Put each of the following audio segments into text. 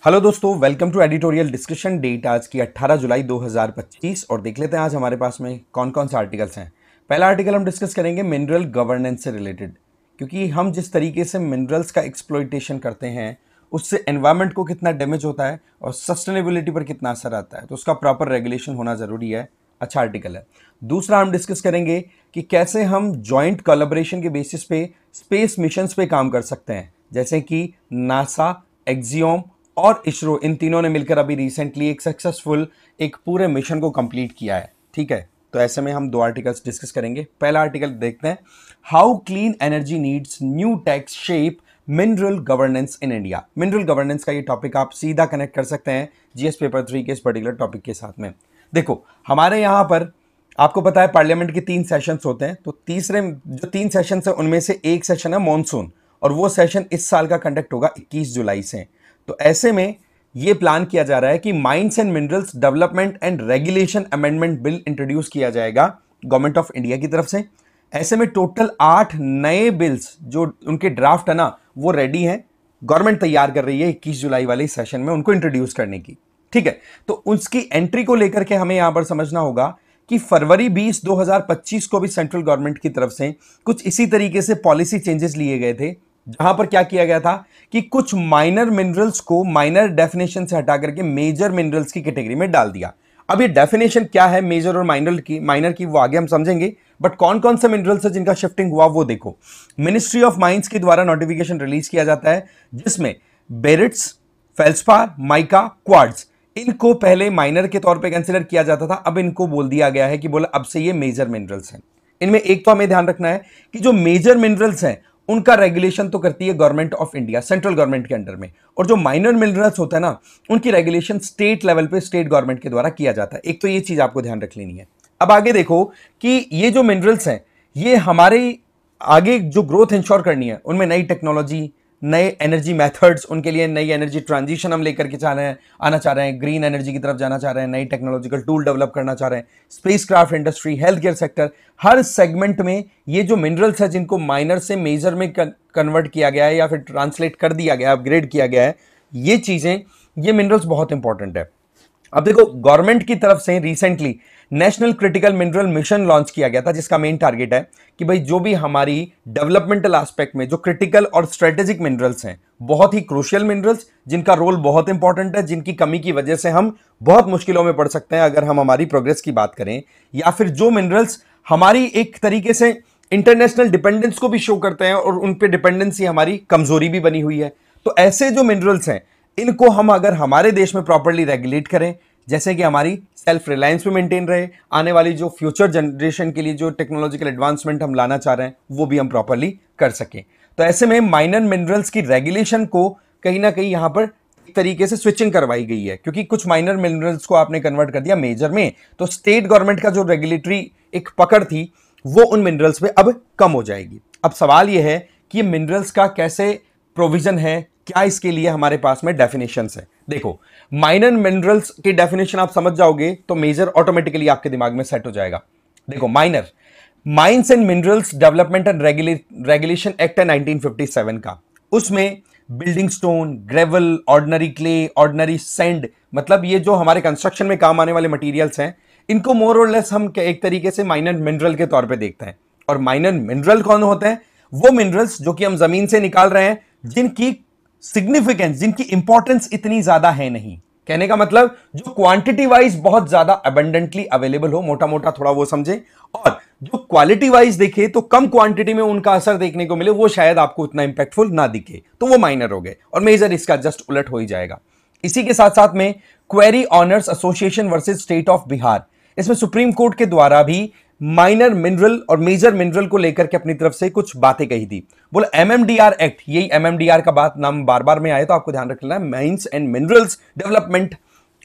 Hello दोस्तों, welcome to editorial discussion. Date आज की 18 जुलाई 2025 और देख लेते हैं आज हमारे पास में कौन कौन से आर्टिकल्स हैं। पहला आर्टिकल हम डिस्कस करेंगे मिनरल गवर्नेंस से रिलेटेड, क्योंकि हम जिस तरीके से मिनरल्स का एक्सप्लॉइटेशन करते हैं उससे एनवायरनमेंट को कितना डैमेज होता है और सस्टेनेबिलिटी पर कितना असर आता है, तो उसका प्रॉपर रेगुलेशन होना जरूरी है। अच्छा आर्टिकल है। दूसरा हम डिस्कस करेंगे कि कैसे हम जॉइंट कोलैबोरेशन के बेसिस पे स्पेस मिशंस पे काम कर सकते हैं, जैसे कि नासा, एक्सियोम और इसरो, इन तीनों ने मिलकर अभी रिसेंटली एक सक्सेसफुल एक पूरे मिशन को कंप्लीट किया है। ठीक है, तो ऐसे में हम दो आर्टिकल्स डिस्कस करेंगे। पहला आर्टिकल देखते हैं, how clean energy needs new techs shape mineral governance in India. Mineral governance का ये टॉपिक आप सीधा कनेक्ट कर सकते हैं जीएस पेपर 3 के इस पर्टिकुलर टॉपिक के साथ में। देखो, हमारे यहाँ पर आपको पता है पार्लियामेंट के 3 सेशंस होते हैं, तो तीसरे जो 3 सेशंस है उनमें से एक सेशन है मॉनसून, और वो सेशन इस साल का कंडक्ट होगा 21 जुलाई से। तो ऐसे में यह प्लान किया जा रहा है कि mines and minerals development and regulation amendment bill introduce किया जाएगा गवर्नमेंट ऑफ इंडिया की तरफ से। ऐसे में टोटल 8 नए बिल्स जो उनके ड्राफ्ट है ना वो रेडी हैं, गवर्नमेंट तैयार कर रही है 21 जुलाई वाले सेशन में उनको इंट्रोड्यूस करने की। ठीक है, तो उसकी एंट्री को लेकर के हमें यहां पर समझना होगा कि फरवरी 20 2025 को भी सेंट्रल गवर्नमेंट की तरफ से कुछ इसी तरीके से पॉलिसी चेंजेस लिए गए थे, जहां पर क्या किया गया था कि कुछ माइनर मिनरल्स को माइनर डेफिनेशन से हटा करके मेजर मिनरल्स की कैटेगरी में डाल दिया। अब ये डेफिनेशन क्या है मेजर और माइनर की वो आगे हम समझेंगे, बट कौन कौन से मिनरल्स है जिनका शिफ्टिंग हुआ वो देखो। मिनिस्ट्री ऑफ माइंस के द्वारा नोटिफिकेशन रिलीज किया जाता है, जिसमें बेरिट्स, फेल्सपार, माइका, क्वार्ट्ज, इनको पहले माइनर के तौर पे कंसिडर किया जाता था। अब इनको बोल दिया गया है कि बोला अब से ये मेजर मिनरल्स हैं। इनमें एक तो हमें ध्यान रखना है कि जो मेजर मिनरल्स हैं उनका रेगुलेशन तो करती है government of India, central government के अंडर में, और जो माइनर मिनरल्स होता है ना उनकी रेगुलेशन स्टेट लेवल पे स्टेट गवर्नमेंट के द्वारा किया जाता है। एक तो ये चीज आपको ध्यान रख लेनी है। अब आगे देखो कि ये जो मिनरल्स हैं ये हमारे आगे जो ग्रोथ इंश्योर करनी है उनमें नई टेक्नोलॉजी, नए एनर्जी मेथड्स, उनके लिए नई एनर्जी ट्रांजिशन हम लेकर के आना चाह रहे हैं, ग्रीन एनर्जी की तरफ जाना चाह रहे हैं, नई टेक्नोलॉजिकल टूल डेवलप करना चाह रहे हैं, spacecraft industry, health care sector, हर सेगमेंट में ये जो मिनरल्स है जिनको माइनर से मेजर में कन्वर्ट किया गया है या फिर ट्रांसलेट कर दिया गया है, अपग्रेड किया गया है, ये चीजें, ये मिनरल्स बहुत इंपॉर्टेंट है। अब देखो, गवर्नमेंट की तरफ से recently national critical mineral mission launch किया गया था, जिसका मेन टारगेट है कि भाई जो भी हमारी डेवलपमेंटल एस्पेक्ट में जो क्रिटिकल और स्ट्रेटेजिक मिनरल्स हैं, बहुत ही क्रूशियल मिनरल्स जिनका रोल बहुत इंपॉर्टेंट है, जिनकी कमी की वजह से हम बहुत मुश्किलों में पड़ सकते हैं अगर हम हमारी प्रोग्रेस की बात करें, या फिर जो मिनरल्स हमारी एक तरीके से इंटरनेशनल डिपेंडेंस को भी शो करते हैं और उन पर डिपेंडेंसी हमारी कमजोरी भी बनी हुई है। तो ऐसे जो मिनरल्स हैं इनको हम अगर हमारे देश में प्रॉपर्ली रेगुलेट करें, जैसे कि हमारी सेल्फ रिलायंस में मेंटेन रहे, आने वाली जो फ्यूचर जनरेशन के लिए जो टेक्नोलॉजिकल एडवांसमेंट हम लाना चाह रहे हैं वो भी हम प्रॉपर्ली कर सकें, तो ऐसे में माइनर मिनरल्स की रेगुलेशन को कहीं ना कहीं यहां पर एक तरीके से स्विचिंग करवाई गई है, क्योंकि कुछ माइनर मिनरल्स को आपने कन्वर्ट कर दिया मेजर में, तो स्टेट गवर्नमेंट का जो रेगुलेटरी एक पकड़ थी वो उन मिनरल्स पे अब कम हो जाएगी। अब सवाल यह है कि मिनरल्स का कैसे प्रोविजन है, क्या इसके लिए हमारे पास में डेफिनेशंस है। देखो, माइनर मिनरल्स की डेफिनेशन आप समझ जाओगे तो मेजर ऑटोमेटिकली आपके दिमाग में सेट हो जाएगा। देखो, minor, mines and minerals development and regulation act है 1957 का, उसमें building stone, gravel, ordinary clay, ordinary sand, मतलब ये जो हमारे कंस्ट्रक्शन में काम आने वाले मटेरियल्स हैं, इनको मोर और लेस हम एक तरीके से माइनर मिनरल के तौर पे देखते हैं। और माइनर मिनरल कौन होते हैं? वो मिनरल्स जो कि हम जमीन से निकाल रहे हैं, जिनकी सिग्निफिकेंस, जिनकी इंपॉर्टेंस इतनी ज्यादा है नहीं। कहने का मतलब जो क्वांटिटी वाइज बहुत ज्यादा अबंडेंटली अवेलेबल हो, मोटा मोटा थोड़ा वो समझे, और जो क्वालिटी वाइज देखे तो कम क्वांटिटी में उनका असर देखने को मिले, वो शायद आपको उतना इंपैक्टफुल ना दिखे, तो वो माइनर हो गए, और मेजर इसका जस्ट उलट हो ही जाएगा। इसी के साथ साथ में query owners association versus state of Bihar, इसमें सुप्रीम कोर्ट के द्वारा भी माइनर मिनरल और मेजर मिनरल को लेकर के अपनी तरफ से कुछ बातें कही थी। बोला एमएमडीआर एक्ट, यही एमएमडीआर का बात नाम बार बार में आए तो आपको ध्यान रखना है, mines and minerals development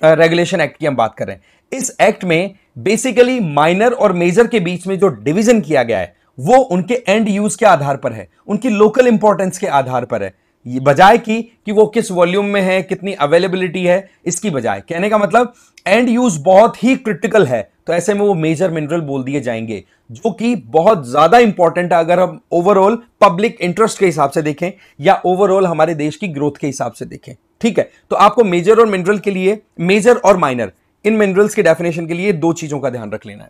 regulation act की हम बात कर रहे हैं। इस एक्ट में बेसिकली माइनर और मेजर के बीच में जो डिवीजन किया गया है वो उनके एंड यूज के आधार पर है, उनकी लोकल इंपॉर्टेंस के आधार पर है, बजाय कि वो किस वॉल्यूम में है, कितनी अवेलेबिलिटी है, इसकी बजाय। कहने का मतलब एंड यूज बहुत ही क्रिटिकल है, तो ऐसे में वो मेजर मिनरल बोल दिए जाएंगे, जो कि बहुत ज्यादा इंपॉर्टेंट है अगर हम ओवरऑल पब्लिक इंटरेस्ट के हिसाब से देखें या ओवरऑल हमारे देश की ग्रोथ के हिसाब से देखें। ठीक है, तो आपको मेजर और मिनरल के लिए, मेजर और माइनर, इन मिनरल्स के डेफिनेशन के लिए दो चीजों का ध्यान रख लेना है।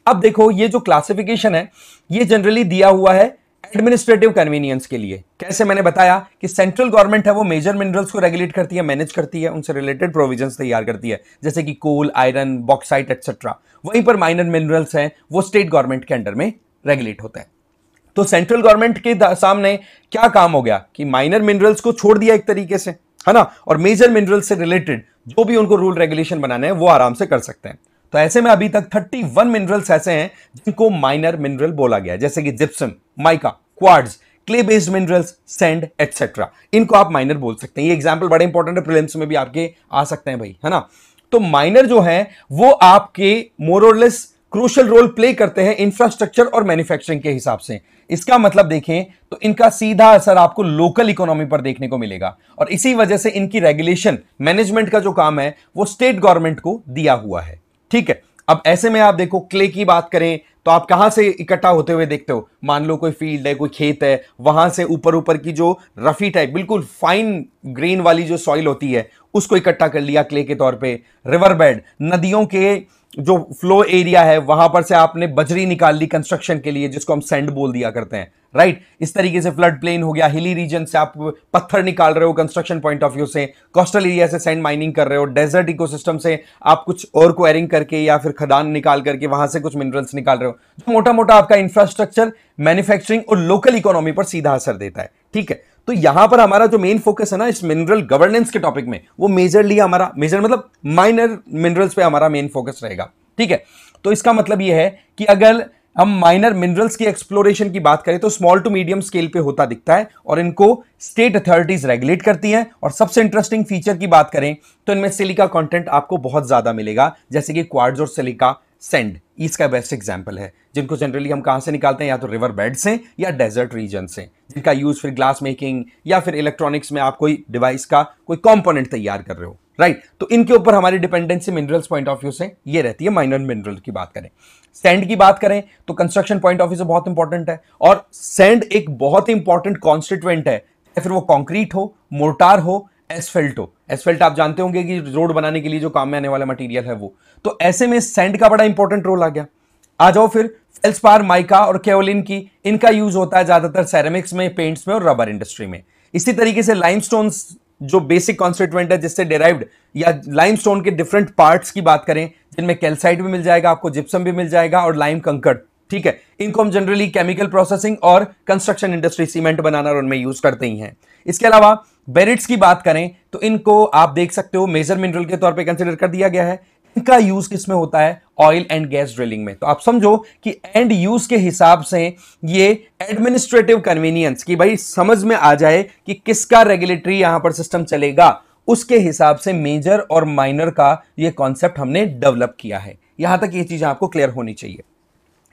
अब देखो ये जो क्लासिफिकेशन है ये जनरली दिया हुआ है एडमिनिस्ट्रेटिव कन्वीनियंस के लिए। कैसे, मैंने बताया कि सेंट्रल गवर्नमेंट है वो मेजर मिनरल्स को रेगुलेट करती है, मैनेज करती है, उनसे रिलेटेड प्रोविजंस तैयार करती है, जैसे कि कोल, आयरन, बॉक्साइट एक्सेट्रा। वहीं पर माइनर मिनरल्स हैं वो स्टेट गवर्नमेंट के अंडर में रेगुलेट होते हैं। तो सेंट्रल गवर्नमेंट के सामने क्या काम हो गया कि माइनर मिनरल्स को छोड़ दिया एक तरीके से, है ना, और मेजर मिनरल्स से रिलेटेड जो भी उनको रूल रेगुलेशन बनाने हैं वो आराम से कर सकते हैं। तो ऐसे में अभी तक 31 मिनरल्स ऐसे हैं जिनको माइनर मिनरल बोला गया है, जैसे कि gypsum, mica, quartz, clay based minerals, sand etcetera. इनको आप माइनर बोल सकते हैं। ये एग्जांपल बड़े इंपॉर्टेंट है, प्रीलिम्स में भी आपके आ सकते हैं भाई, है ना। तो माइनर जो है वो आपके मोर और लेस क्रूशियल रोल प्ले करते हैं इंफ्रास्ट्रक्चर और मैन्युफैक्चरिंग के हिसाब से। इसका मतलब देखें तो इनका सीधा असर आपको लोकल इकोनॉमी पर देखने को मिलेगा, और इसी वजह से इनकी रेगुलेशन, मैनेजमेंट का जो काम है वो स्टेट गवर्नमेंट को दिया हुआ है। ठीक है, अब ऐसे में आप देखो क्ले की बात करें तो आप कहां से इकट्ठा होते हुए देखते हो, मान लो कोई फील्ड है, कोई खेत है, वहां से ऊपर ऊपर की जो रफी टाइप बिल्कुल फाइन ग्रेन वाली जो सॉइल होती है उसको इकट्ठा कर लिया क्ले के तौर पे। रिवर बेड, नदियों के जो फ्लो एरिया है वहां पर से आपने बजरी निकाल ली कंस्ट्रक्शन के लिए, जिसको हम सैंड बोल दिया करते हैं, राइट। इस तरीके से फ्लड प्लेन हो गया, हिली रीजन से आप पत्थर निकाल रहे हो कंस्ट्रक्शन पॉइंट ऑफ व्यू से, कोस्टल एरिया से सैंड माइनिंग कर रहे हो, डेजर्ट इकोसिस्टम से आप कुछ और क्वेरिंग करके या फिर खदान निकाल करके वहां से कुछ मिनरल्स निकाल रहे हो, जो मोटा मोटा आपका इंफ्रास्ट्रक्चर, मैन्युफैक्चरिंग और लोकल इकोनॉमी पर सीधा असर देता है। ठीक है, तो यहां पर हमारा जो मेन फोकस है ना इस मिनरल गवर्नेंस के टॉपिक में, वो मेजरली हमारा, मेजर मतलब माइनर मिनरल्स पे हमारा मेन फोकस रहेगा। ठीक है, तो इसका मतलब यह है कि अगर हम माइनर मिनरल्स की एक्सप्लोरेशन की बात करें तो स्मॉल टू मीडियम स्केल पे होता दिखता है, और इनको स्टेट अथॉरिटीज रेगुलेट करती हैं। और सबसे इंटरेस्टिंग फीचर की बात करें तो इनमें सिलिका कंटेंट आपको बहुत ज्यादा मिलेगा, जैसे कि क्वार्ट्ज और सिलिका सैंड इसका बेस्ट एग्जांपल है, जिनको जनरली हम कहां से निकालते हैं, या तो रिवर बेड से या डेजर्ट रीजन से, जिनका यूज फिर ग्लास मेकिंग या फिर इलेक्ट्रॉनिक्स में आप कोई डिवाइस का कोई कंपोनेंट तैयार कर रहे हो, राइट। तो इनके ऊपर हमारी dependency minerals point of view से ये रहती है। माइनर मिनरल की बात करें, सैंड की बात करें तो कंस्ट्रक्शन पॉइंट ऑफ व्यू से बहुत इंपॉर्टेंट है, और सैंड एक बहुत इंपॉर्टेंट कॉन्स्टिट्यूएंट है, फिर वो कंक्रीट हो, मोर्टार हो, एसफेल्ट हो। एसफेल्ट आप जानते होंगे कि रोड बनाने के लिए जो काम में आने वाला मटेरियल है वो, तो ऐसे में सैंड का बड़ा इंपॉर्टेंट रोल आ गया। आ जाओ फिर फेल्सपार, माइका और केओलिन की, इनका यूज होता है ज्यादातर सेरेमिक्स में, पेंट्स में और रबर इंडस्ट्री में। इसी तरीके से लाइमस्टोन्स जो बेसिक कॉन्स्टिट्यूएंट है जिससे डेराइव्ड, या लाइमस्टोन के डिफरेंट पार्ट्स की बात करें जिनमें कैल्साइट भी मिल जाएगा आपको, जिप्सम भी मिल जाएगा और लाइम कंकड़। ठीक है, इनको हम जनरली केमिकल प्रोसेसिंग और कंस्ट्रक्शन इंडस्ट्री, सीमेंट बनाना और उनमें यूज करते ही हैं। इसके अलावा बेरिट्स की बात करें तो इनको आप देख सकते हो मेजर मिनरल के तौर पे कंसीडर कर दिया गया है। इनका यूज किसमें होता है, ऑयल एंड गैस ड्रिलिंग में। तो आप समझो कि एंड यूज के हिसाब से ये एडमिनिस्ट्रेटिव कन्वीनियंस की भाई समझ में आ जाए कि किसका रेगुलेटरी यहां पर सिस्टम चलेगा, उसके हिसाब से मेजर और माइनर का ये कॉन्सेप्ट हमने डेवलप किया है। यहां तक ये चीजें आपको क्लियर होनी चाहिए।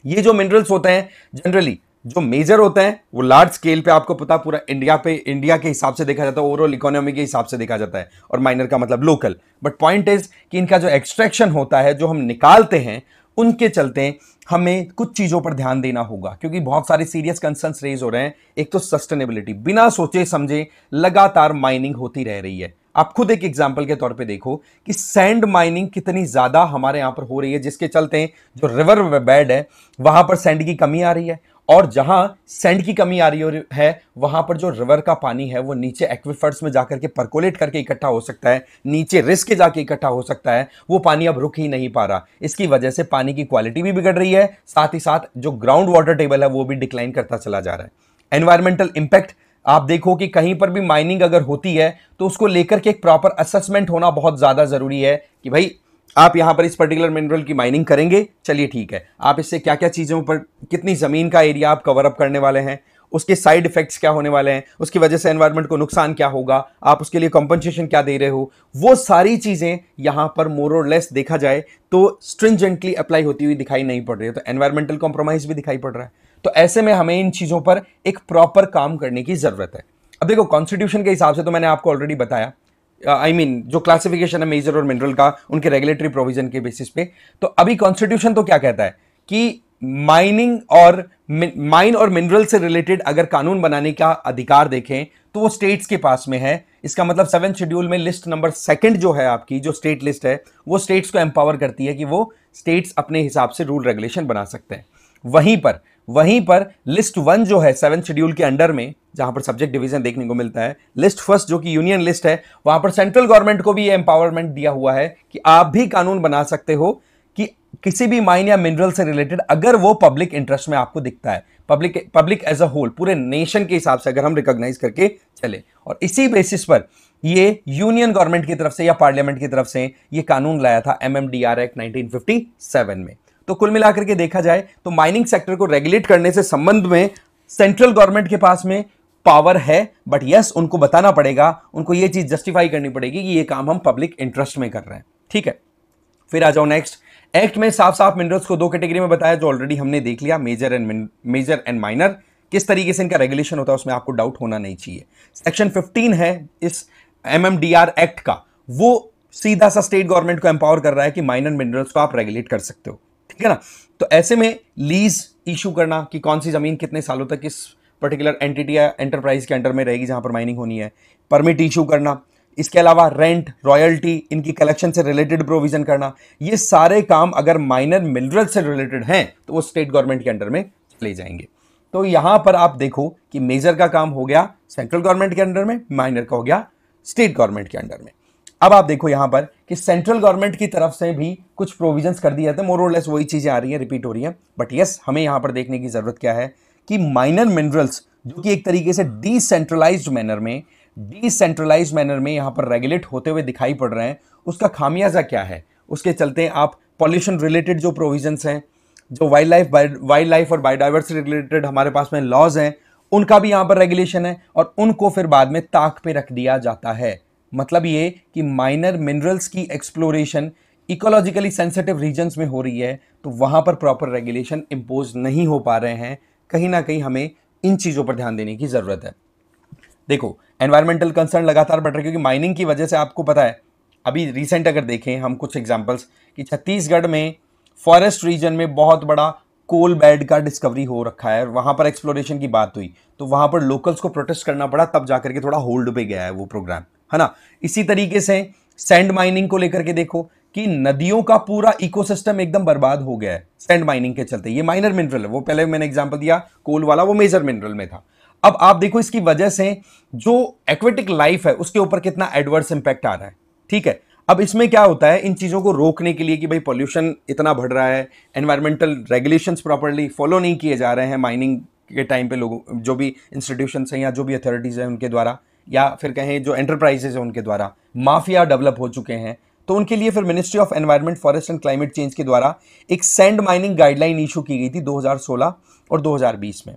ये जो मिनरल्स होते हैं जनरली, जो मेजर होते हैं वो लार्ज स्केल पे, आपको पता पूरा इंडिया पे, इंडिया के हिसाब से देखा जाता है, ओवरऑल इकोनॉमी के हिसाब से देखा जाता है, और माइनर का मतलब लोकल। बट पॉइंट इज कि इनका जो एक्सट्रैक्शन होता है, जो हम निकालते हैं, उनके चलते हमें कुछ चीजों पर ध्यान देना होगा, क्योंकि बहुत सारे सीरियस कंसर्न्स रेज हो रहे हैं। एक तो सस्टेनेबिलिटी, बिना सोचे समझे लगातार माइनिंग होती रह रही है। आप खुद एक एग्जांपल के तौर पे देखो कि सैंड माइनिंग कितनी ज्यादा हमारे यहां पर हो रही है, जिसके चलते जो रिवर बेड है वहां पर सैंड की कमी आ रही है, और जहां सैंड की कमी आ रही है वहां पर जो रिवर का पानी है वो नीचे एक्विफर्स में जाकर के परकोलेट करके इकट्ठा हो सकता है, नीचे रिस्क के जाके इकट्ठा हो सकता है। वो पानी अब रुक ही नहीं पा रहा। इसकी वजह से पानी की क्वालिटी भी बिगड़ रही है, साथ ही साथ जो ग्राउंड वाटर टेबल है वो भी डिक्लाइन करता चला जा रहा है। एनवायरमेंटल इंपैक्ट, आप देखो कि कहीं पर भी माइनिंग अगर होती है तो उसको लेकर के एक प्रॉपर असेसमेंट होना बहुत ज्यादा जरूरी है कि भाई आप यहां पर इस पर्टिकुलर मिनरल की माइनिंग करेंगे, चलिए ठीक है, आप इससे क्या क्या चीजों पर, कितनी जमीन का एरिया आप कवर अप करने वाले हैं, उसके साइड इफेक्ट्स क्या होने वाले हैं, उसकी वजह से एनवायरनमेंट को नुकसान क्या होगा, आप उसके लिए कंपनसेशन क्या दे रहे हो, वो सारी चीजें यहां पर मोर और लेस देखा जाए तो स्ट्रिंजेंटली अप्लाई होती हुई दिखाई नहीं पड़ रही है। तो एनवायरमेंटल कॉम्प्रोमाइज भी दिखाई पड़ रहा है। तो ऐसे में हमें इन चीजों पर एक प्रॉपर काम करने की जरूरत है। अब देखो कॉन्स्टिट्यूशन के हिसाब से तो मैंने आपको ऑलरेडी बताया, जो क्लासिफिकेशन है मेजर और मिनरल का, उनके रेगुलेटरी प्रोविजन के बेसिस पे। तो अभी कॉन्स्टिट्यूशन तो क्या कहता है कि माइन और मिनरल से रिलेटेड अगर कानून बनाने का अधिकार देखें तो वो स्टेट्स के पास में है। इसका मतलब 7 शेड्यूल में लिस्ट नंबर 2 जो है आपकी, जो स्टेट लिस्ट है, वो स्टेट्स को एम्पावर करती है कि वो स्टेट्स अपने हिसाब से रूल रेगुलेशन बना सकते हैं। वहीं पर लिस्ट 1 जो है 7 शेड्यूल के अंडर में, जहां पर सब्जेक्ट डिवीजन देखने को मिलता है, लिस्ट फर्स्ट जो कि यूनियन लिस्ट है, वहां पर सेंट्रल गवर्नमेंट को भी ये एम्पावरमेंट दिया हुआ है कि आप भी कानून बना सकते हो कि किसी भी माइन या मिनरल से रिलेटेड अगर वो पब्लिक इंटरेस्ट में आपको दिखता है, पब्लिक एज अ होल, पूरे नेशन के हिसाब से अगर हम रिकॉग्नाइज करके चले। और इसी बेसिस पर ये यूनियन गवर्नमेंट की तरफ से या पार्लियामेंट की तरफ से ये कानून लाया था MMDR एक्ट 1957 में। तो कुल मिलाकर के देखा जाए तो माइनिंग सेक्टर को रेगुलेट करने से संबंध में सेंट्रल गवर्नमेंट के पास में पावर है, बट यस उनको बताना पड़ेगा, उनको ये चीज जस्टिफाई करनी पड़ेगी कि ये काम हम पब्लिक इंटरेस्ट में कर रहे हैं। ठीक है, फिर आ जाओ नेक्स्ट। एक्ट में साफ साफ मिनरल्स को 2 कैटेगरी में बताया, जो ऑलरेडी हमने देख लिया, मेजर एंड माइनर। किस तरीके से इनका रेगुलेशन होता है उसमें आपको डाउट होना नहीं चाहिए। सेक्शन 15 है इस MMDR एक्ट का, वो सीधा सा स्टेट गवर्नमेंट को एम्पावर कर रहा है कि माइनर मिनरल्स को आप रेगुलेट कर सकते हो। ठीक है ना। तो ऐसे में लीज इशू करना कि कौन सी जमीन कितने सालों तक इस पर्टिकुलर एंटिटी या एंटरप्राइज के अंडर में रहेगी जहां पर माइनिंग होनी है, परमिट इशू करना, इसके अलावा रेंट, रॉयल्टी, इनकी कलेक्शन से रिलेटेड प्रोविजन करना, ये सारे काम अगर माइनर मिनरल से रिलेटेड हैं तो वो स्टेट गवर्नमेंट के अंडर में चले जाएंगे। तो यहां पर आप देखो कि मेजर का काम हो गया सेंट्रल गवर्नमेंट के अंडर में, माइनर का हो गया स्टेट गवर्नमेंट के अंडर में। अब आप देखो यहां पर कि सेंट्रल गवर्नमेंट की तरफ से भी कुछ प्रोविजंस कर दिए जाते हैं, मोर और लेस वही चीजें आ रही हैं, रिपीट हो रही हैं, बट यस हमें यहां पर देखने की जरूरत क्या है कि माइनर मिनरल्स जो कि एक तरीके से डिसेंट्रलाइज्ड मैनर में यहां पर रेगुलेट होते हुए दिखाई पड़ रहे हैं, उसका खामियाजा क्या है। उसके चलते आप पॉल्यूशन रिलेटेड जो प्रोविजंस हैं, जो वाइल्ड लाइफ और बायोडाइवर्सिटी रिलेटेड हमारे पास में लॉज हैं, उनका भी यहां पर रेगुलेशन है और उनको फिर बाद में ताक पे रख दिया जाता है। मतलब ये कि माइनर मिनरल्स की एक्सप्लोरेशन इकोलॉजिकली सेंसिटिव रीजन्स में हो रही है, तो वहां पर प्रॉपर रेगुलेशन इंपोज नहीं हो पा रहे हैं। कहीं ना कहीं हमें इन चीजों पर ध्यान देने की जरूरत है। देखो एनवायरमेंटल कंसर्न लगातार बढ़ रहे हैं, क्योंकि माइनिंग की वजह से आपको पता है, अभी रिसेंट अगर देखें हम कुछ एग्जांपल्स कि छत्तीसगढ़ में फॉरेस्ट रीजन में बहुत बड़ा कोल बेड का डिस्कवरी हो रखा है, वहां पर एक्सप्लोरेशन की बात हुई तो वहां पर लोकल्स को प्रोटेस्ट करना पड़ा, तब जाकर के थोड़ा होल्ड पे गया है वो प्रोग्राम, है ना। इसी तरीके से सैंड माइनिंग को लेकर के देखो कि नदियों का पूरा इकोसिस्टम एकदम बर्बाद हो गया है सैंड माइनिंग के चलते। ये माइनर मिनरल है, वो पहले मैंने एग्जांपल दिया कोल वाला, वो मेजर मिनरल में था। अब आप देखो इसकी वजह से जो एक्वेटिक लाइफ है उसके ऊपर कितना एडवर्स इंपैक्ट आ रहा है। ठीक है, अब इसमें क्या होता है, इन चीजों को रोकने के लिए कि भाई पॉल्यूशन इतना बढ़ रहा है, एनवायरमेंटल रेगुलेशंस प्रॉपर्ली फॉलो नहीं किए जा रहे हैं माइनिंग के टाइम पे, लोगों जो भी इंस्टीट्यूशंस हैं या जो भी अथॉरिटीज हैं उनके द्वारा, या फिर कहें जो एंटरप्राइजेज हैं उनके द्वारा माफिया डेवलप हो चुके हैं, तो उनके लिए फिर ministry of environment, forest and climate change के द्वारा एक सैंड माइनिंग गाइडलाइन इशू की गई थी 2016 और 2020 में।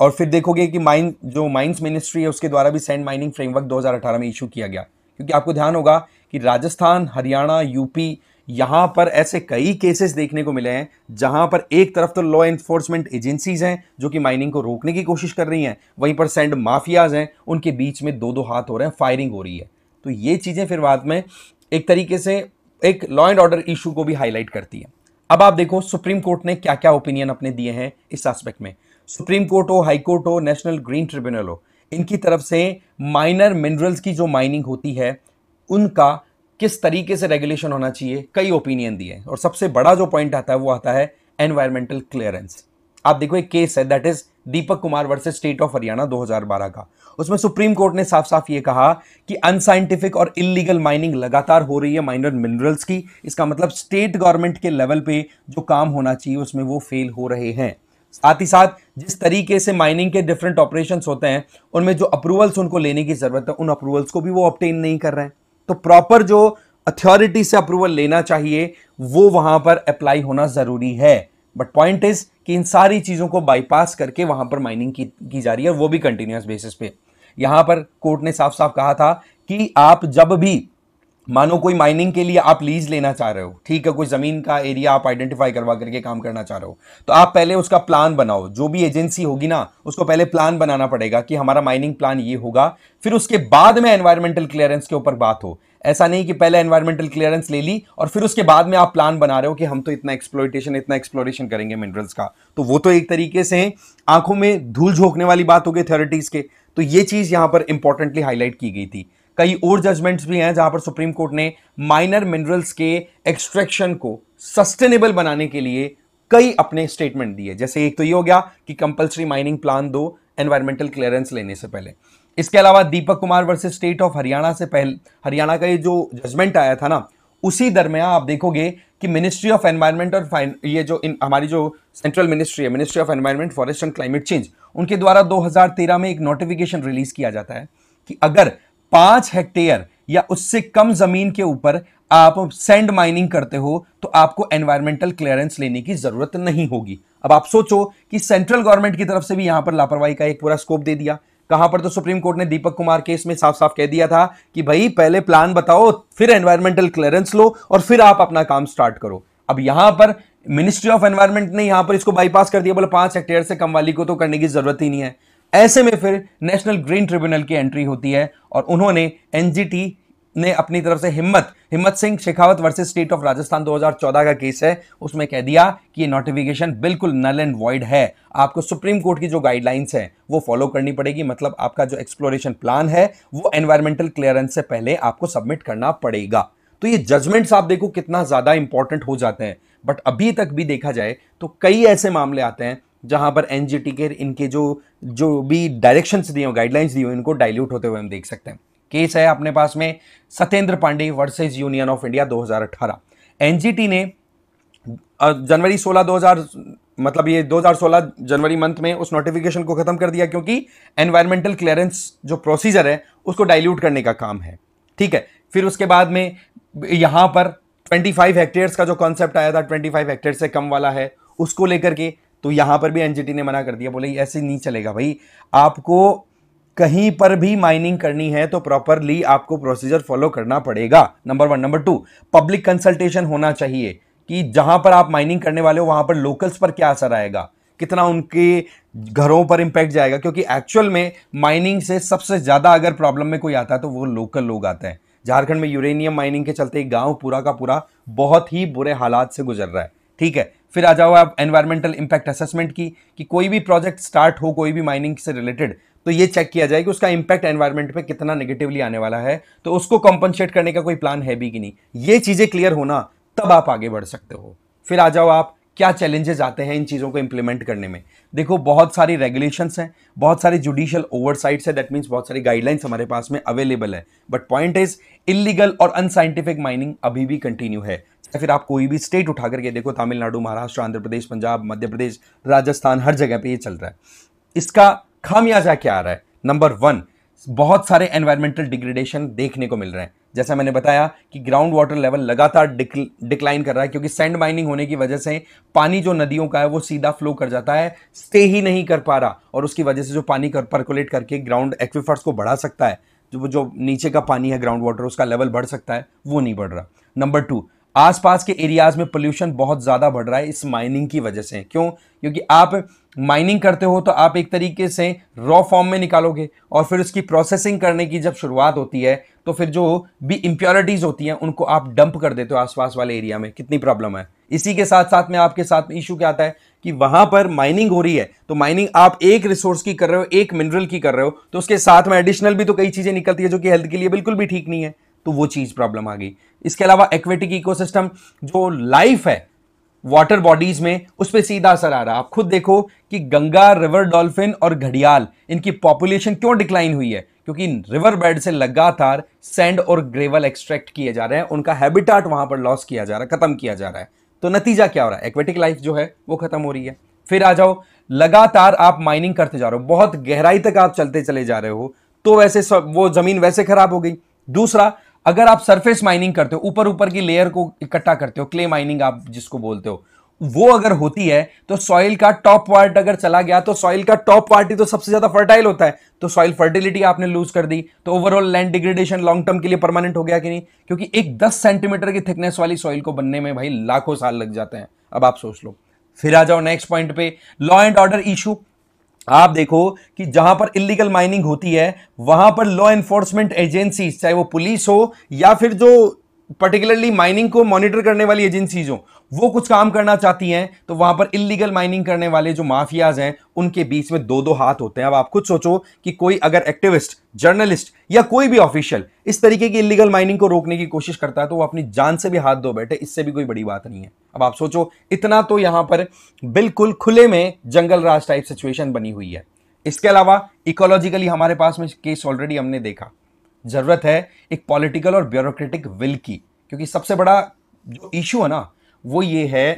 और फिर देखोगे कि माइंस मिनिस्ट्री है उसके द्वारा भी सैंड माइनिंग फ्रेमवर्क 2018 में इशू किया गया। क्योंकि आपको ध्यान होगा कि राजस्थान, हरियाणा, यूपी, यहां पर ऐसे कई केसेस देखने को मिले हैं जहां पर एक तरफ तो लॉ एनफोर्समेंट एजेंसीज हैं जो कि माइनिंग को रोकने की कोशिश कर रही हैं, वहीं पर सैंड माफियाज हैं, उनके बीच में दो हाथ हो रहे हैं, फायरिंग हो रही है। तो ये चीजें फिर बाद में एक तरीके से एक लॉ एंड ऑर्डर इशू को भी हाईलाइट करती है। अब आप देखो सुप्रीम कोर्ट ने क्या क्या ओपिनियन अपने दिए हैं इस एस्पेक्ट में। सुप्रीम कोर्ट हो, हाई कोर्ट हो, नेशनल ग्रीन ट्रिब्यूनल हो, इनकी तरफ से माइनर मिनरल्स की जो माइनिंग होती है उनका किस तरीके से रेगुलेशन होना चाहिए, कई ओपिनियन दिए। और सबसे बड़ा जो पॉइंट आता है वो आता है एनवायरमेंटल क्लियरेंस। आप देखो एक केस है that is Deepak Kumar versus state of Haryana 2012 का। उसमें सुप्रीम कोर्ट ने साफ साफ ये कहा कि अनसाइंटिफिक और इलीगल माइनिंग लगातार हो रही है माइनर मिनरल्स की। इसका मतलब स्टेट गवर्नमेंट के लेवल पे जो काम होना चाहिए उसमें वो फेल हो रहे हैं। साथ ही साथ जिस तरीके से माइनिंग के डिफरेंट ऑपरेशंस होते हैं उनमें जो अप्रूवल्स उनको लेने की जरूरत है, उन अप्रूवल्स को भी वो ऑब्टेन नहीं कर रहे हैं। तो प्रॉपर जो अथॉरिटी से अप्रूवल लेना चाहिए वो वहां पर अप्लाई होना जरूरी है। बट पॉइंट इज कि इन सारी चीजों को बाईपास करके वहां पर माइनिंग की जा रही है, वो भी कंटिन्यूअस बेसिस पे। यहां पर कोर्ट ने साफ साफ कहा था कि आप जब भी मानो कोई माइनिंग के लिए आप लीज लेना चाह रहे हो, ठीक है, कोई जमीन का एरिया आप आइडेंटिफाई करवा करके काम करना चाह रहे हो, तो आप पहले उसका प्लान बनाओ। जो भी एजेंसी होगी ना उसको पहले प्लान बनाना पड़ेगा कि हमारा माइनिंग प्लान ये होगा, फिर उसके बाद में एनवायरमेंटल क्लियरेंस के ऊपर बात हो। ऐसा नहीं कि पहले एनवायरमेंटल क्लियरेंस ले ली और फिर उसके बाद में आप प्लान बना रहे हो कि हम तो इतना एक्सप्लोरेशन करेंगे मिनरल्स का। तो वो तो एक तरीके से आंखों में धूल झोंकने वाली बात हो गई अथॉरिटीज के। तो ये चीज यहां पर इंपॉर्टेंटली हाईलाइट की गई थी। कई और जजमेंट्स भी हैं जहां पर सुप्रीम कोर्ट ने माइनर मिनरल्स के एक्सट्रैक्शन को सस्टेनेबल बनाने के लिए कई अपने स्टेटमेंट दिए। जैसे एक तो ये हो गया कि कंपल्सरी माइनिंग प्लान दो एनवायरमेंटल क्लियरेंस लेने से पहले। इसके अलावा Deepak Kumar versus state of Haryana से पहले, हरियाणा का ये जो जजमेंट आया था ना, उसी दरमियान आप देखोगे कि मिनिस्ट्री ऑफ एनवायरमेंट और ये जो हमारी जो सेंट्रल मिनिस्ट्री है, ministry of environment forest and climate change, उनके द्वारा 2013 में एक नोटिफिकेशन रिलीज किया जाता है कि अगर 5 हेक्टेयर या उससे कम जमीन के ऊपर आप सैंड माइनिंग करते हो तो आपको एनवायरमेंटल क्लियरेंस लेने की जरूरत नहीं होगी। अब आप सोचो कि सेंट्रल गवर्नमेंट की तरफ से भी यहां पर लापरवाही का एक पूरा स्कोप दे दिया। कहां पर तो सुप्रीम कोर्ट ने दीपक कुमार केस में साफ साफ कह दिया था कि भाई पहले प्लान बताओ, फिर एनवायरमेंटल क्लियरेंस लो और फिर आप अपना काम स्टार्ट करो। अब यहां पर मिनिस्ट्री ऑफ एनवायरमेंट ने यहां पर इसको बाईपास कर दिया, बोले 5 हेक्टेयर से कम वाली को तो करने की जरूरत ही नहीं है। ऐसे में फिर नेशनल ग्रीन ट्रिब्यूनल की एंट्री होती है और उन्होंने एनजीटी ने अपनी तरफ से हिम्मत Singh Shekhawat versus state of Rajasthan 2014 का केस है, उसमें कह दिया कि ये नोटिफिकेशन बिल्कुल नल एंड वॉइड है। आपको सुप्रीम कोर्ट की जो गाइडलाइंस है वो फॉलो करनी पड़ेगी। मतलब आपका जो एक्सप्लोरेशन प्लान है वो एनवायरमेंटल क्लियरेंस से पहले आपको सबमिट करना पड़ेगा। तो ये जजमेंट्स आप देखो कितना ज्यादा इंपॉर्टेंट हो जाते हैं। बट अभी तक भी देखा जाए तो कई ऐसे मामले आते हैं जहां पर एनजीटी के इनके जो भी डायरेक्शंस दिए हो, गाइडलाइंस दी हो, इनको डाइल्यूट होते हुए हम देख सकते हैं। केस है अपने पास में Satyendra Pandey versus union of India 2018। NGT ने जनवरी 16 2000 मतलब ये 2016 जनवरी मंथ में उस नोटिफिकेशन को खत्म कर दिया क्योंकि एनवायरमेंटल क्लियरेंस जो प्रोसीजर है उसको डाइल्यूट करने का काम है। ठीक है, फिर उसके बाद में यहां पर 25 हेक्टेयर्स का जो कॉन्सेप्ट आया था, 25 हेक्टेयर से कम वाला है, उसको लेकर के तो यहां पर भी एनजीटी ने मना कर दिया, बोले ऐसे नहीं चलेगा भाई, आपको कहीं पर भी माइनिंग करनी है तो प्रॉपरली आपको प्रोसीजर फॉलो करना पड़ेगा, नंबर 1। नंबर 2, पब्लिक कंसल्टेशन होना चाहिए कि जहां पर आप माइनिंग करने वाले हो वहां पर लोकल्स पर क्या असर आएगा, कितना उनके घरों पर इंपैक्ट जाएगा, क्योंकि एक्चुअल में माइनिंग से सबसे ज्यादा अगर प्रॉब्लम में कोई आता है तो वो लोकल लोग आते हैं। झारखंड में यूरेनियम माइनिंग के चलते गांव पूरा का पूरा बहुत ही बुरे हालात से गुजर रहा है। ठीक है, फिर आ जाओ आप एनवायरमेंटल इंपैक्ट असेसमेंट की कि कोई भी प्रोजेक्ट स्टार्ट हो कोई भी माइनिंग से रिलेटेड तो ये चेक किया जाए कि उसका इंपैक्ट एनवायरमेंट पे कितना नेगेटिवली आने वाला है, तो उसको कॉम्पनसेट करने का कोई प्लान है भी कि नहीं। ये चीजें क्लियर होना तब आप आगे बढ़ सकते हो। फिर आ जाओ आप क्या चैलेंजेस आते हैं इन चीजों को इंप्लीमेंट करने में। देखो बहुत सारी रेगुलेशंस हैं, बहुत सारी जुडिशियल ओवरसाइट्स है, दैट मींस बहुत सारी गाइडलाइंस हमारे पास में अवेलेबल है। बट पॉइंट इज इलीगल और अनसाइंटिफिक माइनिंग अभी भी कंटिन्यू है। फिर आप कोई भी स्टेट उठा करके देखो, तमिलनाडु, महाराष्ट्र, आंध्र प्रदेश, पंजाब, मध्य प्रदेश, राजस्थान, हर जगह पे ये चल रहा है। इसका खामियाजा क्या आ रहा है? नंबर 1, बहुत सारे एनवायरमेंटल डिग्रेडेशन देखने को मिल रहे हैं। जैसा मैंने बताया कि ग्राउंड वाटर लेवल लगातार डिक्लाइन कर रहा है क्योंकि सैंड माइनिंग होने की वजह से पानी जो नदियों का है वो सीधा फ्लो कर जाता है, स्टे ही नहीं कर पा रहा, और उसकी वजह से जो पानी परकोलेट करके ग्राउंड एक्विफर्स को बढ़ा सकता है, जो नीचे का पानी है ग्राउंड वाटर उसका लेवल बढ़ सकता है, वो नहीं बढ़ रहा। नंबर 2, आसपास के एरियाज में पोल्यूशन बहुत ज्यादा बढ़ रहा है इस माइनिंग की वजह से। क्यों? क्योंकि आप माइनिंग करते हो तो आप एक तरीके से रॉ फॉर्म में निकालोगे और फिर उसकी प्रोसेसिंग करने की जब शुरुआत होती है तो फिर जो भी इंप्योरिटीज होती हैं उनको आप डंप कर देते हो आसपास वाले एरिया में। कितनी प्रॉब्लम है। इसी के साथ साथ में आपके साथ में इशू क्या आता है कि वहां पर माइनिंग हो रही है तो माइनिंग आप एक रिसोर्स की कर रहे हो, एक मिनरल की कर रहे हो, तो उसके साथ में एडिशनल भी तो कई चीजें निकलती है जो कि हेल्थ के लिए बिल्कुल भी ठीक नहीं है, तो वो चीज प्रॉब्लम आ गई। इसके अलावा एक्वेटिक इकोसिस्टम जो लाइफ है वाटर बॉडीज में उस पर सीधा असर आ रहा है। आप खुद देखो कि गंगा रिवर डॉल्फिन और घड़ियाल इनकी पॉपुलेशन क्यों डिक्लाइन हुई है, क्योंकि रिवर बेड से लगातार सैंड और ग्रेवल एक्सट्रैक्ट किए जा रहे हैं, उनका हैबिटाट वहां पर लॉस किया जा रहा है, खत्म किया जा रहा है। तो नतीजा क्या हो रहा है? एक्वेटिक लाइफ जो है वो खत्म हो रही है। फिर आ जाओ, लगातार आप माइनिंग करते जा रहे हो, बहुत गहराई तक आप चलते चले जा रहे हो, तो वैसे वो जमीन वैसे खराब हो गई। दूसरा, अगर आप सरफेस माइनिंग करते हो, ऊपर ऊपर की लेयर को इकट्ठा करते हो, क्ले माइनिंग आप जिसको बोलते हो, वो अगर होती है तो सॉइल का टॉप पार्ट अगर चला गया तो सॉइल का टॉप पार्ट ही तो सबसे ज्यादा फर्टाइल होता है, तो सॉइल फर्टिलिटी आपने लूज कर दी, तो overall land degradation long term के लिए परमानेंट हो गया कि नहीं? क्योंकि एक 10 सेंटीमीटर की थिकनेस वाली सॉइल को बनने में भाई लाखों साल लग जाते हैं। अब आप सोच लो। फिर आ जाओ नेक्स्ट पॉइंट पे, लॉ एंड ऑर्डर इशू। आप देखो कि जहां पर इलीगल माइनिंग होती है वहां पर लॉ एनफोर्समेंट एजेंसी, चाहे वो पुलिस हो या फिर जो पर्टिकुलरली माइनिंग को मॉनिटर करने वाली एजेंसीज हो, वो कुछ काम करना चाहती हैं तो वहां पर इलीगल माइनिंग करने वाले जो माफियाज हैं उनके बीच में दो दो हाथ होते हैं। अब आप खुद सोचो कि कोई अगर एक्टिविस्ट, जर्नलिस्ट या कोई भी ऑफिशियल इस तरीके की इलीगल माइनिंग को रोकने की कोशिश करता है तो वो अपनी जान से भी हाथ धो बैठे, इससे भी कोई बड़ी बात नहीं है। अब आप सोचो, इतना तो यहां पर बिल्कुल खुले में जंगल राज टाइप सिचुएशन बनी हुई है। इसके अलावा इकोलॉजिकली हमारे पास में केस ऑलरेडी हमने देखा, जरूरत है एक पॉलिटिकल और ब्यूरोक्रेटिक विल की, क्योंकि सबसे बड़ा जो इशू है ना वो ये है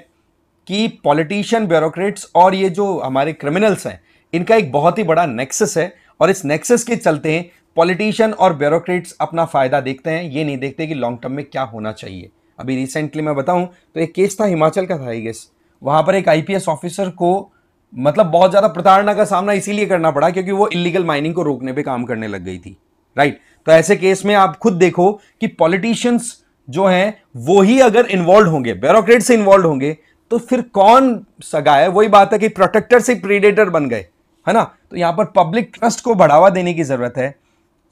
कि पॉलिटिशियन, ब्यूरोक्रेट्स और ये जो हमारे क्रिमिनल्स हैं इनका एक बहुत ही बड़ा नेक्सस है, और इस नेक्सस के चलते पॉलिटिशियन और ब्यूरोक्रेट्स अपना फायदा देखते हैं, ये नहीं देखते कि लॉन्ग टर्म में क्या होना चाहिए। अभी रिसेंटली मैं बताऊं तो एक केस था, हिमाचल का था आई गेस, वहां पर एक आईपीएस ऑफिसर को मतलब बहुत ज्यादा प्रताड़ना का सामना इसीलिए करना पड़ा क्योंकि वो इलीगल माइनिंग को रोकने पे काम करने लग गई थी, राइट। तो ऐसे केस में आप खुद देखो कि पॉलिटिशियंस जो हैं वो ही अगर इन्वॉल्व होंगे, ब्यूरोक्रेट से इन्वॉल्व होंगे, तो फिर कौन सगा है? वही बात है कि प्रोटेक्टर से प्रीडेटर बन गए, है ना। तो यहां पर पब्लिक ट्रस्ट को बढ़ावा देने की जरूरत है।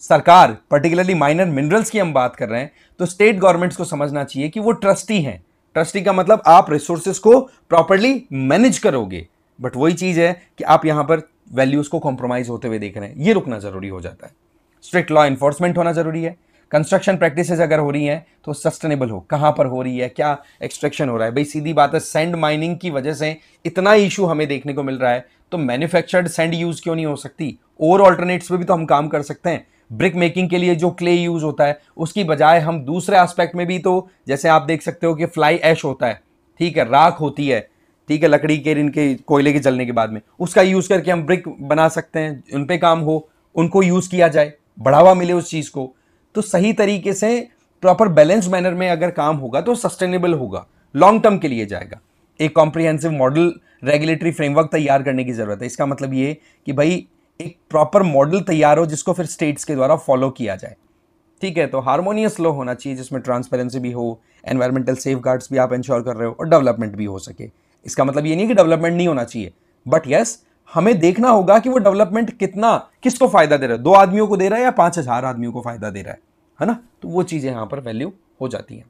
सरकार, पर्टिकुलरली माइनर मिनरल्स की हम बात कर रहे हैं, तो स्टेट गवर्नमेंट्स को समझना चाहिए कि वो ट्रस्टी हैं। ट्रस्टी का मतलब आप रिसोर्सेज को प्रॉपर्ली मैनेज करोगे, बट वही चीज है कि आप यहां पर वैल्यूज को कॉम्प्रोमाइज होते हुए देख रहे हैं, ये रुकना जरूरी हो जाता है। स्ट्रिक्ट लॉ एनफोर्समेंट होना जरूरी है। कंस्ट्रक्शन प्रैक्टिसेस अगर हो रही हैं तो सस्टेनेबल हो, कहां पर हो रही है, क्या एक्सट्रैक्शन हो रहा है। भाई सीधी बात है, सैंड माइनिंग की वजह से इतना इशू हमें देखने को मिल रहा है, तो मैन्युफैक्चर्ड सैंड यूज क्यों नहीं हो सकती? और ऑल्टरनेट्स पे भी तो हम काम कर सकते हैं। ब्रिक मेकिंग के लिए जो क्ले यूज होता है उसकी बजाय हम दूसरे एस्पेक्ट में भी, तो जैसे आप देख सकते हो कि फ्लाई ऐश होता है, ठीक है, राख होती है, ठीक है, लकड़ी के, इनके कोयले के जलने के बाद में उसका यूज करके हम ब्रिक बना सकते हैं। उन पे काम हो, उनको यूज किया जाए, बढ़ावा मिले उस चीज को। तो सही तरीके से प्रॉपर बैलेंस मैनर में अगर काम होगा तो सस्टेनेबल होगा, लॉन्ग टर्म के लिए जाएगा। एक कॉम्प्रिहेंसिव मॉडल रेगुलेटरी फ्रेमवर्क तैयार करने की जरूरत है। इसका मतलब ये कि भाई एक प्रॉपर मॉडल तैयार हो जिसको फिर स्टेट्स के द्वारा फॉलो किया जाए, ठीक है। तो हार्मोनियस लॉ होना चाहिए जिसमें ट्रांसपेरेंसी भी हो, एनवायरमेंटल सेफगार्ड्स भी आप इंश्योर कर रहे हो और डेवलपमेंट भी हो सके। इसका मतलब ये नहीं कि डेवलपमेंट नहीं होना चाहिए, बट यस हमें देखना होगा कि वो डेवलपमेंट कितना, किसको फायदा दे रहा है, 2 आदमियों को दे रहा है या 5,000 आदमियों को फायदा दे रहा है ना। तो वो चीजें यहां पर वैल्यू हो जाती हैं।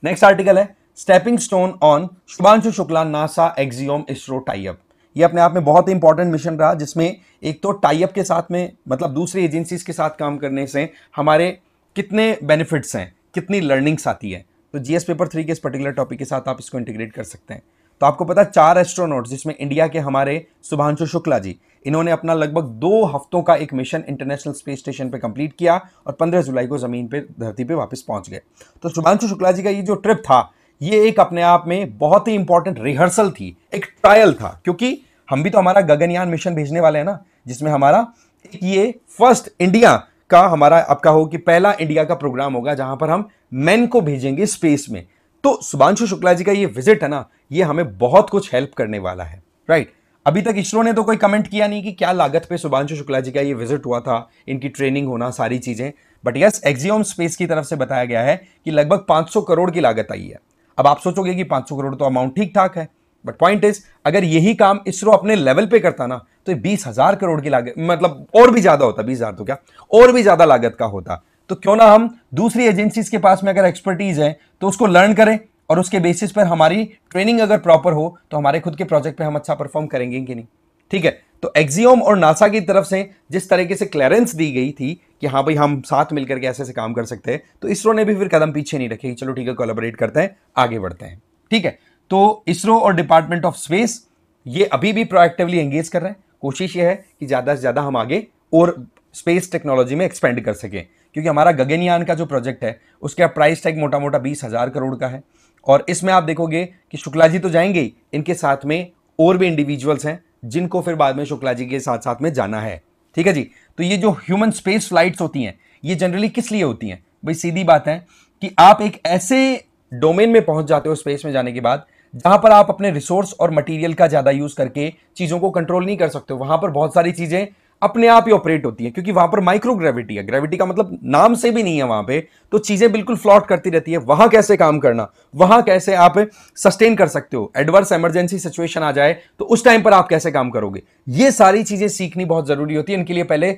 नेक्स्ट आर्टिकल है stepping stone on Shubhanshu Shukla NASA axiom ISRO type. ये अपने आप में बहुत इंपॉर्टेंट मिशन रहा, जिसमें एक तो टाइप के साथ में मतलब दूसरी एजेंसीज के साथ काम करने से हमारे कितने बेनिफिट्स हैं, कितनी लर्निंग्स आती है। तो जीएस पेपर 3 के इस पर्टिकुलर टॉपिक के साथ आप इसको इंटीग्रेट कर सकते हैं। तो आपको पता है 4 एस्ट्रोनॉट्स जिसमें इंडिया के हमारे शुभांशु शुक्ला जी, इन्होंने अपना लगभग 2 हफ्तों का एक मिशन इंटरनेशनल स्पेस स्टेशन पे कंप्लीट किया और 15 जुलाई को जमीन पे, धरती पे वापस पहुंच गए। तो शुभांशु शुक्ला जी का ये जो ट्रिप था ये एक अपने आप में बहुत ही इंपॉर्टेंट रिहर्सल थी, एक ट्रायल था, क्योंकि हम भी तो हमारा गगनयान मिशन भेजने वाले हैं ना, जिसमें हमारा एक ये फर्स्ट इंडिया का हमारा आपका हो कि पहला इंडिया का प्रोग्राम होगा जहां पर हम मैन को भेजेंगे स्पेस में। तो शुभांशु शुक्ला जी का ये विजिट है ना, ये हमें बहुत कुछ हेल्प करने वाला है, राइट। अभी तक इसरो ने तो कोई कमेंट किया नहीं कि क्या लागत पे शुभांशु शुक्ला जी का ये विजिट हुआ था, इनकी ट्रेनिंग होना, सारी चीजें, बट यस एक्सियोम स्पेस की तरफ से बताया गया है कि लगभग 500 करोड़ की लागत आई है। अब आप सोचोगे कि 500 करोड़ तो अमाउंट ठीक ठाक है, बट पॉइंट इज अगर यही काम इसरो अपने लेवल पे करता ना तो 20,000 करोड़ की लागत, मतलब और भी ज्यादा होता, 20,000 तो क्या और भी ज्यादा लागत का होता। तो क्यों ना हम दूसरी एजेंसीज के पास में अगर एक्सपर्टीज है तो उसको लर्न करें और उसके बेसिस पर हमारी ट्रेनिंग अगर प्रॉपर हो तो हमारे खुद के प्रोजेक्ट पे हम अच्छा परफॉर्म करेंगे कि नहीं, ठीक है। तो एक्सियोम और नासा की तरफ से जिस तरीके से क्लियरेंस दी गई थी कि हाँ भाई हम साथ मिलकर के ऐसे ऐसे काम कर सकते हैं, तो इसरो ने भी फिर कदम पीछे नहीं रखे कि चलो ठीक है कोलैबोरेट करते हैं, आगे बढ़ते हैं, ठीक है। तो इसरो और डिपार्टमेंट ऑफ स्पेस ये अभी भी प्रोएक्टिवली एंगेज कर रहे हैं। कोशिश ये है कि ज्यादा से ज्यादा हम आगे और स्पेस टेक्नोलॉजी में एक्सपेंड कर सकें, क्योंकि हमारा गगनयान का जो प्रोजेक्ट है उसका प्राइस टैग मोटा मोटा 20,000 करोड़ का है। और इसमें आप देखोगे कि शुक्ला जी तो जाएंगे ही, इनके साथ में और भी इंडिविजुअल्स हैं जिनको फिर बाद में शुक्ला जी के साथ साथ में जाना है, ठीक है जी। तो ये जो ह्यूमन स्पेस फ्लाइट्स होती हैं ये जनरली किस लिए होती हैं? भाई सीधी बात है कि आप एक ऐसे डोमेन में पहुंच जाते हो स्पेस में जाने के बाद जहां पर आप अपने रिसोर्स और मटेरियल का ज्यादा यूज करके चीजों को कंट्रोल नहीं कर सकते हो। वहां पर बहुत सारी चीजें अपने आप ही ऑपरेट होती है, क्योंकि वहां पर माइक्रो ग्रेविटी है। ग्रेविटी का मतलब नाम से भी नहीं है वहां पे, तो चीजें बिल्कुल फ्लॉट करती रहती है। वहां कैसे काम करना, वहां कैसे आप सस्टेन कर सकते हो, एडवर्स इमरजेंसी सिचुएशन आ जाए तो उस टाइम पर आप कैसे काम करोगे, ये सारी चीजें सीखनी बहुत जरूरी होती है। इनके लिए पहले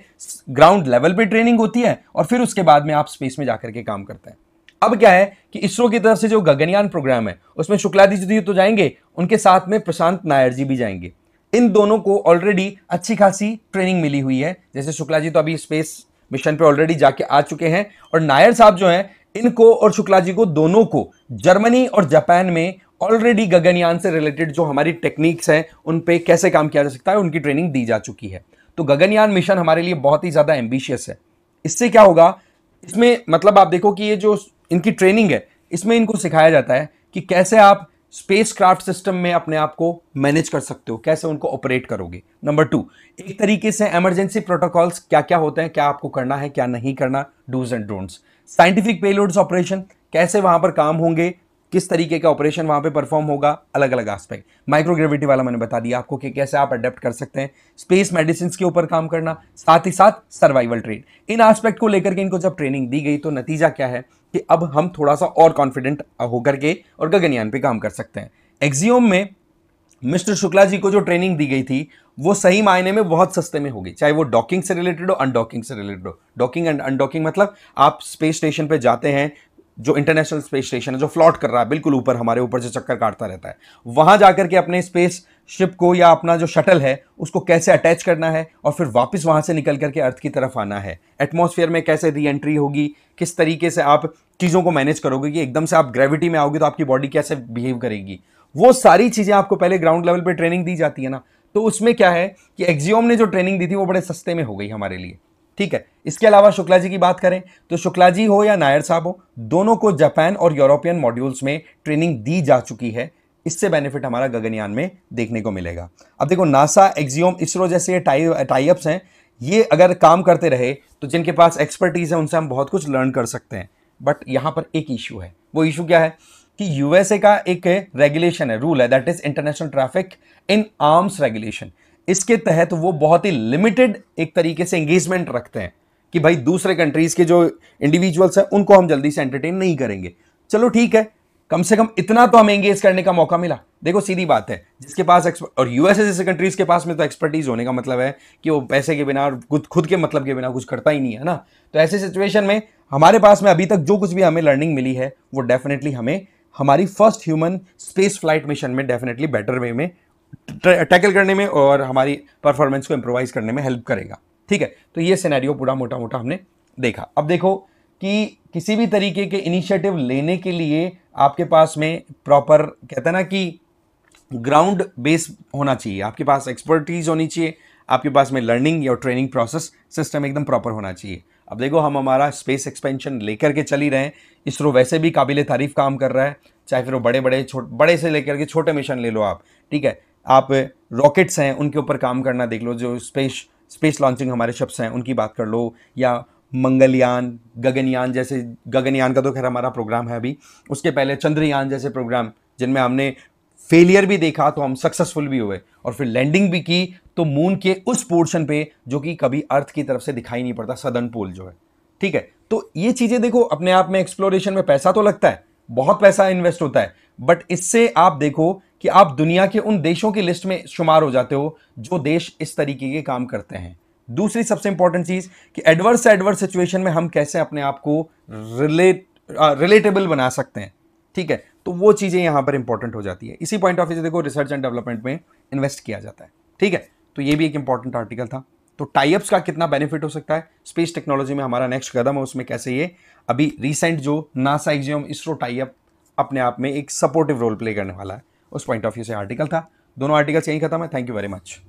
ग्राउंड लेवल पे ट्रेनिंग होती है और फिर उसके बाद में आप स्पेस में जाकर के काम करते हैं। अब क्या है कि इसरो की तरफ से जो गगनयान प्रोग्राम है उसमें शुक्लाजी जी तो जाएंगे, उनके साथ में प्रशांत नायर जी भी जाएंगे। इन दोनों को ऑलरेडी अच्छी खासी ट्रेनिंग मिली हुई है। जैसे शुक्ला जी तो अभी स्पेस मिशन पे ऑलरेडी जाके आ चुके हैं, और नायर साहब जो हैं इनको और शुक्ला जी को दोनों को जर्मनी और जापान में ऑलरेडी गगनयान से रिलेटेड जो हमारी टेक्निक्स हैं उन पे कैसे काम किया जा सकता है उनकी ट्रेनिंग दी जा चुकी है। तो गगनयान मिशन हमारे लिए बहुत ही ज्यादा एम्बिशियस है। इससे क्या होगा, इसमें मतलब आप देखो कि ये जो इनकी ट्रेनिंग है इसमें इनको सिखाया जाता है कि कैसे आप स्पेस क्राफ्ट सिस्टम में अपने आप को मैनेज कर सकते हो, कैसे उनको ऑपरेट करोगे। नंबर 2, एक तरीके से इमरजेंसी प्रोटोकॉल्स क्या क्या होते हैं, क्या आपको करना है क्या नहीं करना, dos and don'ts. Scientific payloads operation, कैसे वहां पर काम होंगे, किस तरीके का ऑपरेशन वहां पे परफॉर्म होगा, अलग अलग एस्पेक्ट। माइक्रोग्रेविटी वाला मैंने बता दिया आपको कि कैसे आप अडेप्ट कर सकते हैं। स्पेस मेडिसिन के ऊपर काम करना, साथ ही साथ सर्वाइवल ट्रेन। इन एस्पेक्ट को लेकर के इनको जब ट्रेनिंग दी गई तो नतीजा क्या है कि अब हम थोड़ा सा और कॉन्फिडेंट होकर के और गगनयान पे काम कर सकते हैं। एक्सियोम में मिस्टर शुक्ला जी को जो ट्रेनिंग दी गई थी वो सही मायने में बहुत सस्ते में होगी, चाहे वो डॉकिंग से रिलेटेड हो अनडॉकिंग से रिलेटेड हो। डॉकिंग एंड अनडॉकिंग मतलब आप स्पेस स्टेशन पे जाते हैं, जो इंटरनेशनल स्पेस स्टेशन है जो फ्लॉट कर रहा है बिल्कुल ऊपर, हमारे ऊपर से चक्कर काटता रहता है, वहां जाकर के अपने स्पेस शिप को या अपना जो शटल है उसको कैसे अटैच करना है और फिर वापस वहां से निकल करके अर्थ की तरफ आना है। एटमॉस्फेयर में कैसे री एंट्री होगी, किस तरीके से आप चीजों को मैनेज करोगे कि एकदम से आप ग्रेविटी में आओगे तो आपकी बॉडी कैसे बिहेव करेगी, वो सारी चीजें आपको पहले ग्राउंड लेवल पे ट्रेनिंग दी जाती है ना। तो उसमें क्या है कि एक्सियोम ने जो ट्रेनिंग दी थी वो बड़े सस्ते में हो गई हमारे लिए। ठीक है, इसके अलावा शुक्ला जी की बात करें तो शुक्ला जी हो या नायर साहब हो, दोनों को जापान और यूरोपियन मॉड्यूल्स में ट्रेनिंग दी जा चुकी है। इससे बेनिफिट हमारा गगनयान में देखने को मिलेगा। अब देखो नासा, एक्सियोम, इसरो जैसे टाई अप्स हैं, ये अगर काम करते रहे तो जिनके पास एक्सपर्टीज है उनसे हम बहुत कुछ लर्न कर सकते हैं। बट यहां पर एक इशू है, वो इशू क्या है कि यूएसए का एक रेगुलेशन है, रूल है, that is international traffic in arms regulation. इसके तहत वो बहुत ही लिमिटेड एक तरीके से एंगेजमेंट रखते हैं कि भाई दूसरे कंट्रीज के जो इंडिविजुअल्स हैं उनको हम जल्दी से एंटरटेन नहीं करेंगे। चलो ठीक है, कम से कम इतना तो हमें एंगेज करने का मौका मिला। देखो सीधी बात है, जिसके पास और यूएसए जैसे कंट्रीज के पास में तो एक्सपर्टीज होने का मतलब है कि वो पैसे के बिना और खुद के मतलब के बिना कुछ करता ही नहीं है ना। तो ऐसे सिचुएशन में हमारे पास में अभी तक जो कुछ भी हमें लर्निंग मिली है वो डेफिनेटली हमें हमारी first human space flight mission में डेफिनेटली बेटर वे में टैकल करने में और हमारी परफॉर्मेंस को इंप्रोवाइज करने में हेल्प करेगा। ठीक है, तो ये सिनेरियो पूरा मोटा मोटा हमने देखा। अब देखो कि किसी भी तरीके के इनिशिएटिव लेने के लिए आपके पास में प्रॉपर कहते हैं ना कि ग्राउंड बेस होना चाहिए, आपके पास एक्सपर्टीज होनी चाहिए, आपके पास में लर्निंग या ट्रेनिंग प्रोसेस सिस्टम एकदम प्रॉपर होना चाहिए। अब देखो हम हमारा स्पेस एक्सपेंशन लेकर के चल ही रहे हैं, इसरो वैसे भी काबिल तारीफ काम कर रहा है, चाहे फिर वो बड़े से लेकर के छोटे मिशन ले लो आप। ठीक है, आप रॉकेट्स हैं उनके ऊपर काम करना देख लो, जो स्पेस लॉन्चिंग हमारे शिप्स हैं उनकी बात कर लो, या मंगलयान, गगनयान जैसे, गगनयान का तो खैर हमारा प्रोग्राम है अभी, उसके पहले चंद्रयान जैसे प्रोग्राम जिनमें हमने फेलियर भी देखा तो हम सक्सेसफुल भी हुए और फिर लैंडिंग भी की तो मून के उस पोर्शन पे जो कि कभी अर्थ की तरफ से दिखाई नहीं पड़ता, सदर्न पोल जो है। ठीक है, तो ये चीजें देखो अपने आप में एक्सप्लोरेशन में पैसा तो लगता है, बहुत पैसा इन्वेस्ट होता है, बट इससे आप देखो कि आप दुनिया के उन देशों की लिस्ट में शुमार हो जाते हो जो देश इस तरीके के काम करते हैं। दूसरी सबसे इंपॉर्टेंट चीज कि एडवर्स से एडवर्स सिचुएशन में हम कैसे अपने आप को रिलेटेबल बना सकते हैं। ठीक है, तो वो चीजें यहां पर इंपॉर्टेंट हो जाती है। इसी पॉइंट ऑफ व्यू से देखो रिसर्च एंड डेवलपमेंट में इन्वेस्ट किया जाता है। ठीक है, तो ये भी एक इंपॉर्टेंट आर्टिकल था। तो टाइप्स का कितना बेनिफिट हो सकता है स्पेस टेक्नोलॉजी में, हमारा नेक्स्ट कदम है उसमें कैसे ये अभी रिसेंट जो नासा, एक्सियोम, इसरो टाइप अपने आप में एक सपोर्टिव रोल प्ले करने वाला है, उस पॉइंट ऑफ व्यू से आर्टिकल था। दोनों आर्टिकल्स यही खत्म है। Thank you very much.